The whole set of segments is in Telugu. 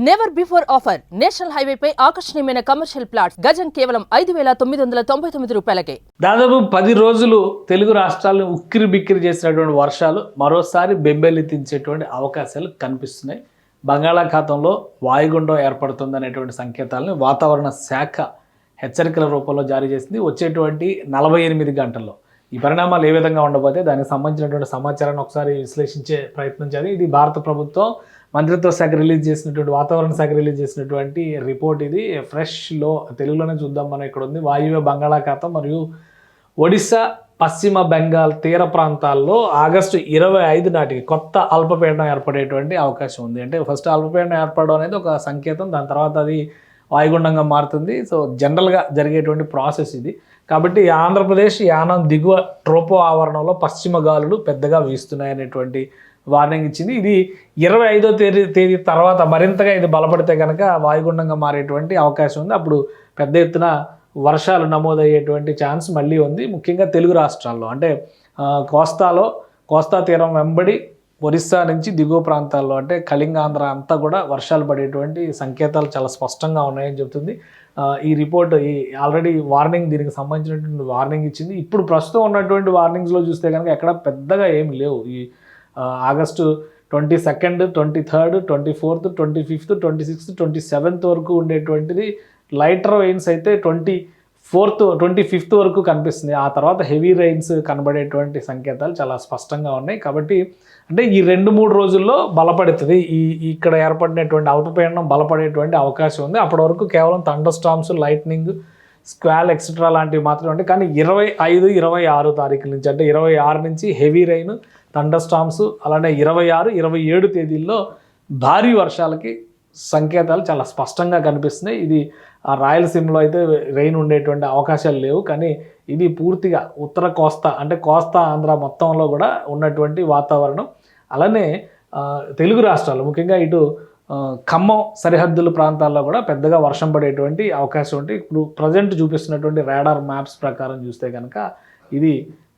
Never before offer national highway పై ఆకర్షణీయమైన కమర్షియల్ ప్లాట్స్ గజం కేవలం 5,999 రూపాయలకే. దాదాపు 10 రోజులు తెలుగు రాష్ట్రాలను ఉక్కిరి బిక్కిరి చేసినటువంటి వర్షాలు మరోసారి బెంబేలెత్తించేటువంటి అవకాశాలు కనిపిస్తున్నాయి. బంగాళాఖాతంలో వాయుగుండం ఏర్పడుతుందనేటువంటి సంకేతాలను వాతావరణ శాఖ హెచ్చరికల రూపంలో జారీ చేసింది. వచ్చేటువంటి 48 గంటల్లో ఈ పరిణామాలు ఏ విధంగా ఉండబోతే దానికి సంబంధించినటువంటి సమాచారాన్ని ఒకసారి విశ్లేషించే ప్రయత్నం చేయాలి. ఇది భారత ప్రభుత్వం మంత్రిత్వ శాఖ రిలీజ్ చేసినటువంటి వాతావరణ శాఖ రిలీజ్ చేసినటువంటి రిపోర్ట్. ఇది ఫ్రెష్లో తెలుగులోనే చూద్దాం. మనం ఇక్కడ ఉంది వాయువ్య బంగాళాఖాతం మరియు ఒడిశా పశ్చిమ బెంగాల్ తీర ప్రాంతాల్లో ఆగస్టు 25 నాటికి కొత్త అల్పపీడనం ఏర్పడేటువంటి అవకాశం ఉంది. అంటే ఫస్ట్ అల్పపీడనం ఏర్పడడం అనేది ఒక సంకేతం, దాని తర్వాత అది వాయుగుండంగా మారుతుంది. సో జనరల్గా జరిగేటువంటి ప్రాసెస్ ఇది. కాబట్టి ఆంధ్రప్రదేశ్ యానం దిగువ ట్రోపో ఆవరణంలో పశ్చిమ గాలులు పెద్దగా వీస్తున్నాయనేటువంటి వార్నింగ్ ఇచ్చింది. ఇది 25వ తేదీ తర్వాత మరింతగా ఇది బలపడితే కనుక వాయుగుండంగా మారేటువంటి అవకాశం ఉంది. అప్పుడు పెద్ద ఎత్తున వర్షాలు నమోదయ్యేటువంటి ఛాన్స్ మళ్ళీ ఉంది. ముఖ్యంగా తెలుగు రాష్ట్రాల్లో అంటే కోస్తా తీరం వెంబడి ఒరిస్సా నుంచి దిగువ ప్రాంతాల్లో అంటే కళింగాంధ్ర అంతా కూడా వర్షాలు పడేటువంటి సంకేతాలు చాలా స్పష్టంగా ఉన్నాయని చెబుతుంది ఈ రిపోర్ట్. ఆల్రెడీ వార్నింగ్ దీనికి సంబంధించినటువంటి వార్నింగ్ ఇచ్చింది. ఇప్పుడు ప్రస్తుతం ఉన్నటువంటి వార్నింగ్స్లో చూస్తే కనుక ఎక్కడ పెద్దగా ఏమి లేవు. ఈ ఆగస్టు 22, 23, 24, 25, 26, 27 వరకు ఉండేటువంటిది. లైటర్ రెయిన్స్ అయితే 24th, 25th వరకు కనిపిస్తుంది. ఆ తర్వాత హెవీ రెయిన్స్ కనబడేటువంటి సంకేతాలు చాలా స్పష్టంగా ఉన్నాయి. కాబట్టి అంటే ఈ 2-3 రోజుల్లో బలపడుతుంది. ఇక్కడ ఏర్పడినటువంటి అల్పపీడనం బలపడేటువంటి అవకాశం ఉంది. అప్పటి వరకు కేవలం thunder storms, lightning, squall etcetera లాంటివి మాత్రమే ఉంటాయి. కానీ 25, 26 తారీఖుల నుంచి అంటే 26 నుంచి హెవీ రెయిన్, థండర్ స్టార్మ్స్, అలానే 26, 27 తేదీల్లో భారీ వర్షాలకి సంకేతాలు చాలా స్పష్టంగా కనిపిస్తున్నాయి. ఇది ఆ రాయలసీమలో అయితే రెయిన్ ఉండేటువంటి అవకాశాలు లేవు. కానీ ఇది పూర్తిగా ఉత్తర కోస్తా అంటే కోస్తా ఆంధ్ర మొత్తంలో కూడా ఉన్నటువంటి వాతావరణం. అలానే తెలుగు రాష్ట్రాలు ముఖ్యంగా ఇటు ఖమ్మం సరిహద్దుల ప్రాంతాల్లో కూడా పెద్దగా వర్షం పడేటువంటి అవకాశం ఉంటే ఇప్పుడు ప్రజెంట్ చూపిస్తున్నటువంటి రాడార్ మ్యాప్స్ ప్రకారం చూస్తే కనుక ఇది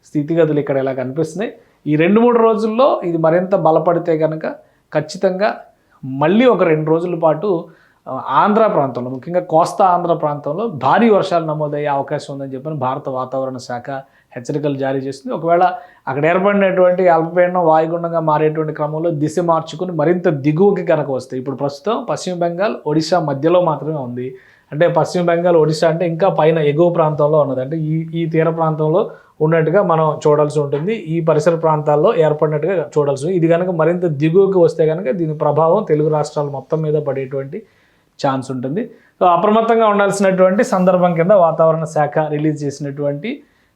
స్థితిగతులు ఇక్కడ ఇలా కనిపిస్తున్నాయి. ఈ 2-3 రోజుల్లో ఇది మరింత బలపడితే కనుక ఖచ్చితంగా మళ్ళీ ఒక 2 రోజుల పాటు ఆంధ్ర ప్రాంతంలో ముఖ్యంగా కోస్తా ఆంధ్ర ప్రాంతంలో భారీ వర్షాలు నమోదయ్యే అవకాశం ఉందని చెప్పని భారత వాతావరణ శాఖ హెచ్చరికలు జారీ చేస్తుంది. ఒకవేళ అక్కడ ఏర్పడినటువంటి అల్పపీడనం వాయుగుండంగా మారేటువంటి క్రమంలో దిశ మార్చుకుని మరింత దిగువకి కనుక వస్తాయి. ఇప్పుడు ప్రస్తుతం పశ్చిమ బెంగాల్ ఒడిశా మధ్యలో మాత్రమే ఉంది. అంటే పశ్చిమ బెంగాల్ ఒడిశా అంటే ఇంకా పైన ఎగువ ప్రాంతంలో ఉన్నది. అంటే ఈ తీర ప్రాంతంలో ఉన్నట్టుగా మనం చూడాల్సి ఉంటుంది. ఈ పరిసర ప్రాంతాల్లో ఏర్పడినట్టుగా చూడాల్సి ఉంటుంది. ఇది కనుక మరింత దిగువకి వస్తే కనుక దీని ప్రభావం తెలుగు రాష్ట్రాల మొత్తం మీద పడేటువంటి ఛాన్స్ ఉంటుంది. సో అప్రమత్తంగా ఉండాల్సినటువంటి సందర్భం కింద వాతావరణ శాఖ రిలీజ్ చేసినటువంటి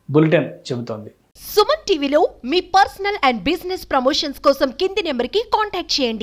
బులెటిన్ చెబుతోంది. సుమన్ టీవీలో మీ పర్సనల్ అండ్ బిజినెస్ ప్రమోషన్స్ కోసం కింది నెంబర్కి కాంటాక్ట్ చేయండి.